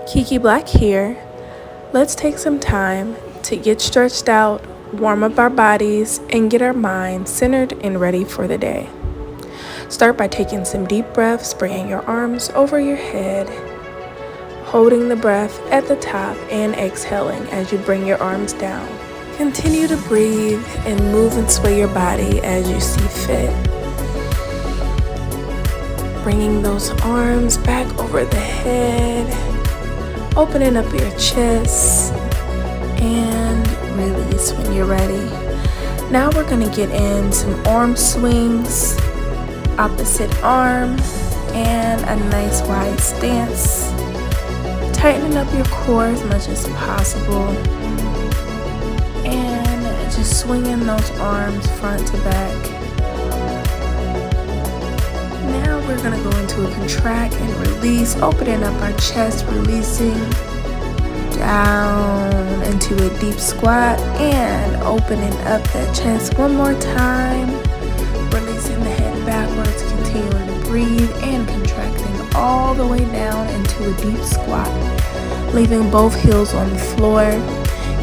Kiki Black here. Let's take some time to get stretched out, warm up our bodies, and get our minds centered and ready for the day. Start by taking some deep breaths, bringing your arms over your head, holding the breath at the top, and exhaling as you bring your arms down. Continue to breathe and move and sway your body as you see fit. Bringing those arms back over the head, opening up your chest, and release when you're ready. Now we're going to get in some arm swings, opposite arm, and a nice wide stance. Tightening up your core as much as possible, and just swinging those arms front to back. Now we're going to go into a contract and release, opening up our chest, releasing down into a deep squat, and opening up that chest one more time, releasing the head backwards, continuing to breathe and contracting all the way down into a deep squat, leaving both heels on the floor.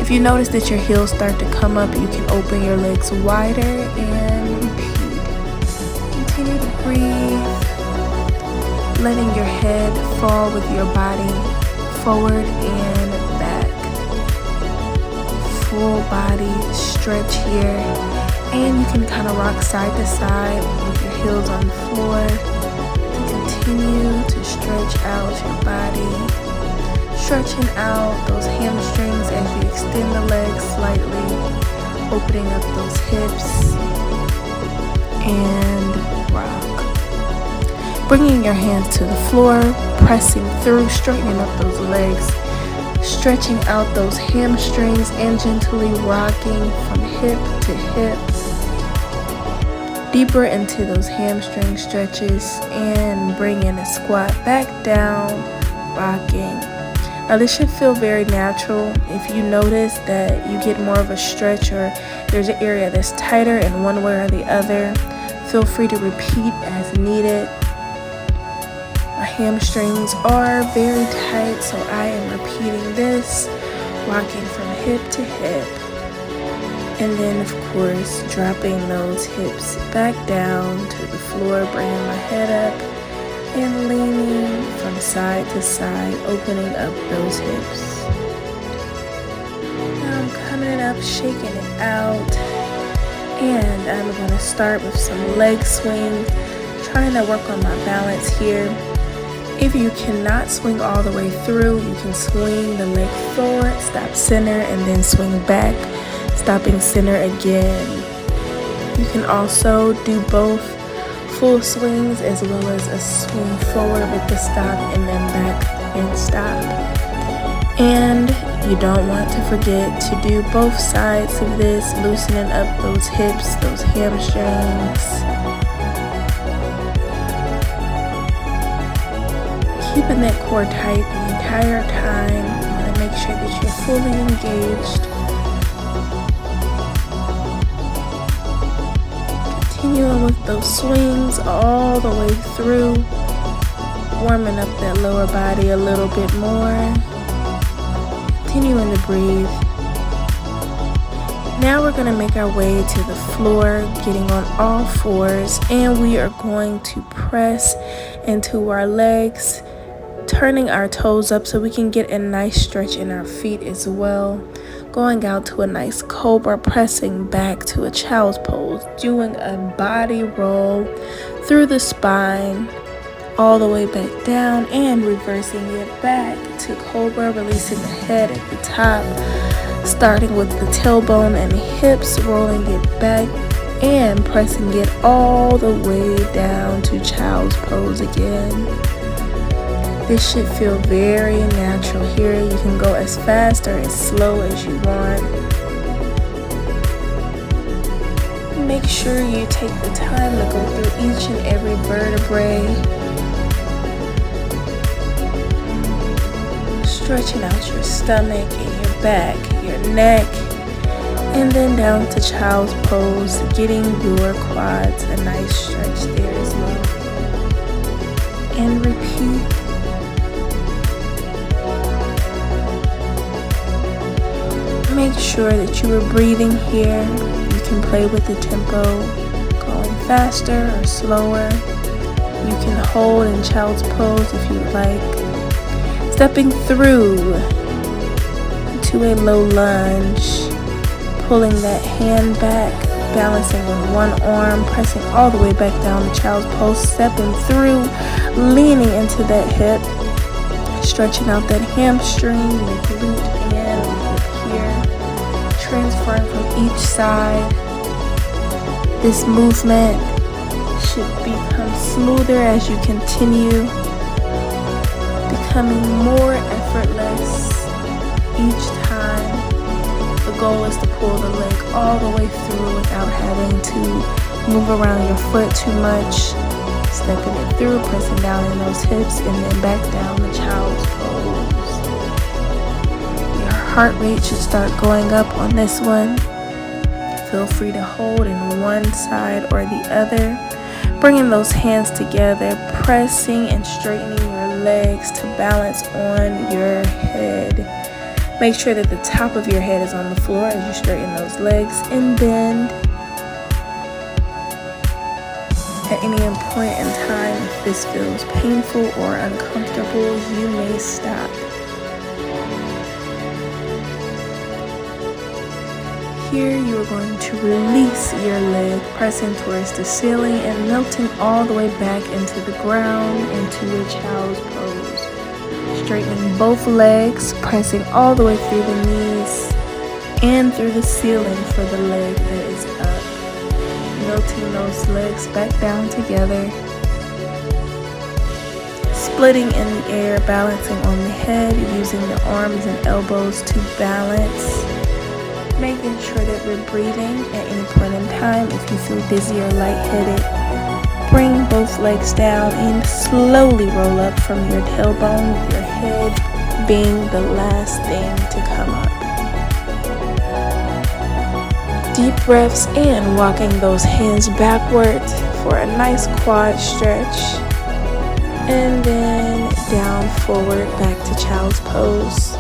If you notice that your heels start to come up, you can open your legs wider and repeat. Continue to breathe, letting your head fall with your body forward and back. Full body stretch here, and you can kind of rock side to side with your heels on the floor. Continue to stretch out your body, stretching out those hamstrings as you extend the legs slightly, opening up those hips, and rock. Bringing your hands to the floor, pressing through, straightening up those legs, stretching out those hamstrings, and gently rocking from hip to hip, deeper into those hamstring stretches, and bringing a squat back down, rocking. Now this should feel very natural. If you notice that you get more of a stretch or there's an area that's tighter in one way or the other, feel free to repeat as needed. My hamstrings are very tight, so I am repeating this, rocking from hip to hip. And then, of course, dropping those hips back down to the floor, bringing my head up and leaning from side to side, opening up those hips. Now I'm coming up, shaking it out, and I'm going to start with some leg swings, trying to work on my balance here. If you cannot swing all the way through, you can swing the leg forward, stop center, and then swing back, stopping center again. You can also do both full swings as well as a swing forward with the stop and then back and stop. And you don't want to forget to do both sides of this, loosening up those hips, those hamstrings. Keeping that core tight the entire time. You want to make sure that you're fully engaged. Continuing with those swings all the way through, warming up that lower body a little bit more. Continuing to breathe. Now we're going to make our way to the floor, getting on all fours, and we are going to press into our legs, turning our toes up so we can get a nice stretch in our feet as well. Going out to a nice cobra, pressing back to a child's pose, doing a body roll through the spine, all the way back down, and reversing it back to cobra, releasing the head at the top, starting with the tailbone and hips, rolling it back, and pressing it all the way down to child's pose again. This should feel very natural here. You can go as fast or as slow as you want. Make sure you take the time to go through each and every vertebrae. Stretching out your stomach and your back, your neck, and then down to child's pose, getting your quads a nice stretch there as well. And repeat. Make sure that you are breathing here. You can play with the tempo, going faster or slower. You can hold in child's pose if you like. Stepping through to a low lunge, pulling that hand back, balancing on one arm, pressing all the way back down to child's pose, stepping through, leaning into that hip, stretching out that hamstring, your glute in, here, transferring from each side. This movement should become smoother as you continue, becoming more effortless each time. The goal is to pull the leg all the way through without having to move around your foot too much. Stepping it through, pressing down in those hips, and then back down the child's pose. Your heart rate should start going up on this one. Feel free to hold in one side or the other. Bringing those hands together, pressing and straightening your legs to balance on your head. Make sure that the top of your head is on the floor as you straighten those legs and bend. At any point in time, if this feels painful or uncomfortable, you may stop. Here you are going to release your leg, pressing towards the ceiling and melting all the way back into the ground, into a child's pose. Straightening both legs, pressing all the way through the knees and through the ceiling for the leg that is up. Melting those legs back down together. Splitting in the air, balancing on the head, using the arms and elbows to balance. Making sure that we're breathing at any point in time. If you feel dizzy or lightheaded, bring both legs down and slowly roll up from your tailbone, with your head being the last thing to come up. Deep breaths and walking those hands backward for a nice quad stretch. And then down, forward, back to child's pose.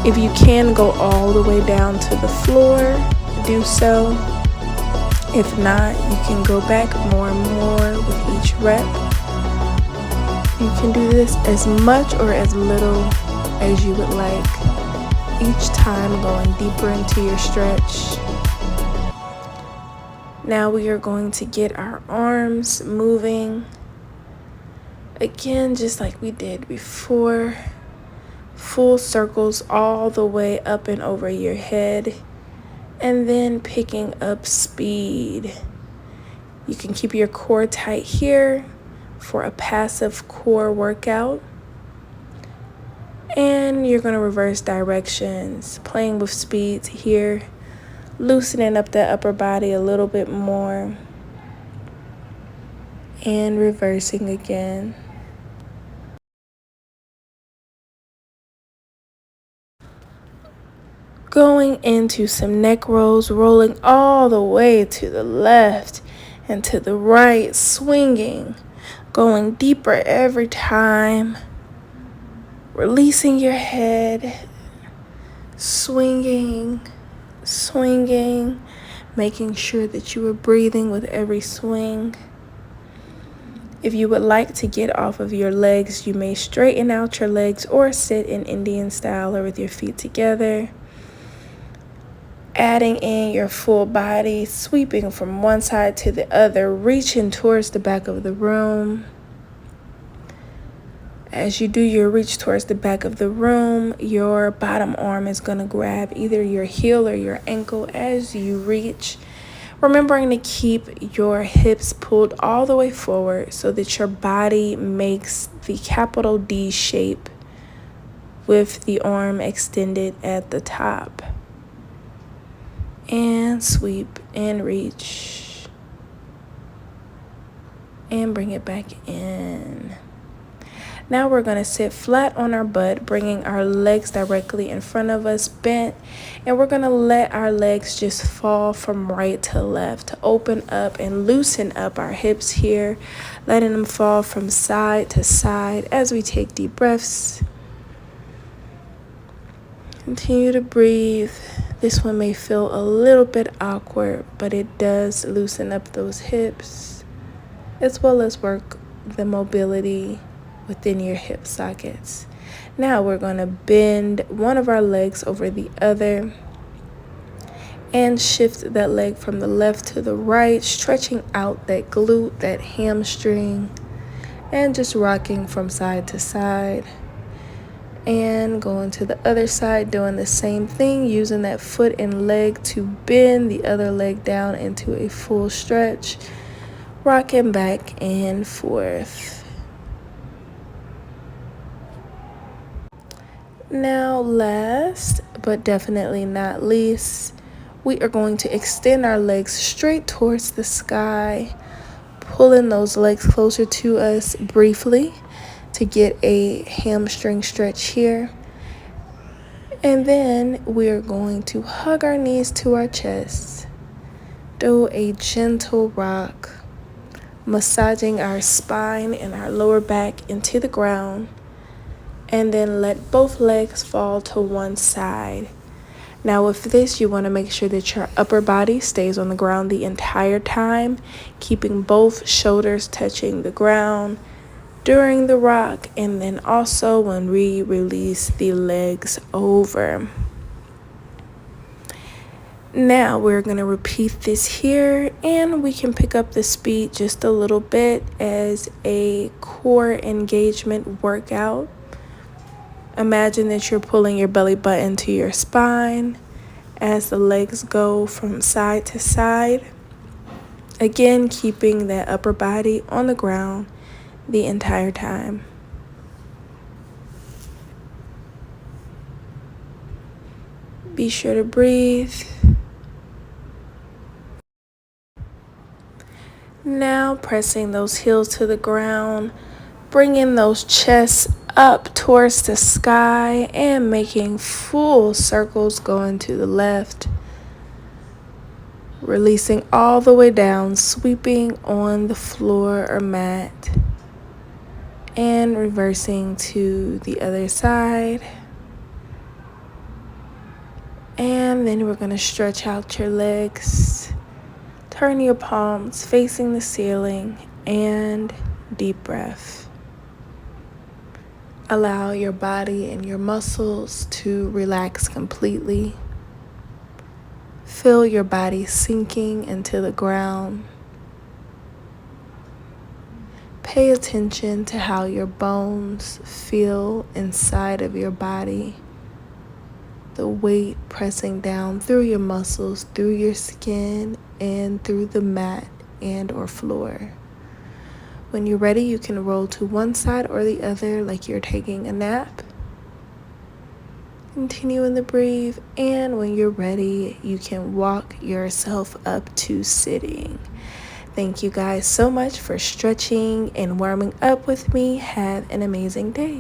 If you can go all the way down to the floor, do so. If not, you can go back more and more with each rep. You can do this as much or as little as you would like, each time going deeper into your stretch. Now we are going to get our arms moving. Again, just like we did before. Full circles all the way up and over your head, and then picking up speed. You can keep your core tight here for a passive core workout, and you're going to reverse directions, playing with speeds here, loosening up the upper body a little bit more, and reversing again. Going into some neck rolls, rolling all the way to the left and to the right, swinging, going deeper every time, releasing your head, swinging, making sure that you are breathing with every swing. If you would like to get off of your legs, you may straighten out your legs or sit in Indian style or with your feet together. Adding in your full body, sweeping from one side to the other, reaching towards the back of the room. As you do your reach towards the back of the room, your bottom arm is going to grab either your heel or your ankle as you reach. Remembering to keep your hips pulled all the way forward so that your body makes the capital D shape with the arm extended at the top. And sweep and reach and bring it back in. Now we're going to sit flat on our butt, bringing our legs directly in front of us, bent, and we're going to let our legs just fall from right to left to open up and loosen up our hips here, letting them fall from side to side as we take deep breaths. Continue to breathe. This one may feel a little bit awkward, but it does loosen up those hips as well as work the mobility within your hip sockets. Now we're going to bend one of our legs over the other and shift that leg from the left to the right, stretching out that glute, that hamstring, and just rocking from side to side. And going to the other side, doing the same thing, using that foot and leg to bend the other leg down into a full stretch, rocking back and forth. Now, last but definitely not least, we are going to extend our legs straight towards the sky, pulling those legs closer to us briefly to get a hamstring stretch here. And then we are going to hug our knees to our chest, do a gentle rock, massaging our spine and our lower back into the ground, and then let both legs fall to one side. Now with this, you want to make sure that your upper body stays on the ground the entire time, keeping both shoulders touching the ground during the rock, and then also when we release the legs over. Now we're going to repeat this here, and we can pick up the speed just a little bit as a core engagement workout. Imagine that you're pulling your belly button to your spine as the legs go from side to side. Again, keeping that upper body on the ground the entire time. Be sure to breathe. Now pressing those heels to the ground, bringing those chests up towards the sky and making full circles going to the left. Releasing all the way down, sweeping on the floor or mat, and reversing to the other side. And then we're going to stretch out your legs, turn your palms facing the ceiling, and deep breath. Allow your body and your muscles to relax completely. Feel your body sinking into the ground. Pay attention to how your bones feel inside of your body. The weight pressing down through your muscles, through your skin, and through the mat and or floor. When you're ready, you can roll to one side or the other like you're taking a nap. Continuing to breathe, and when you're ready, you can walk yourself up to sitting. Thank you guys so much for stretching and warming up with me. Have an amazing day.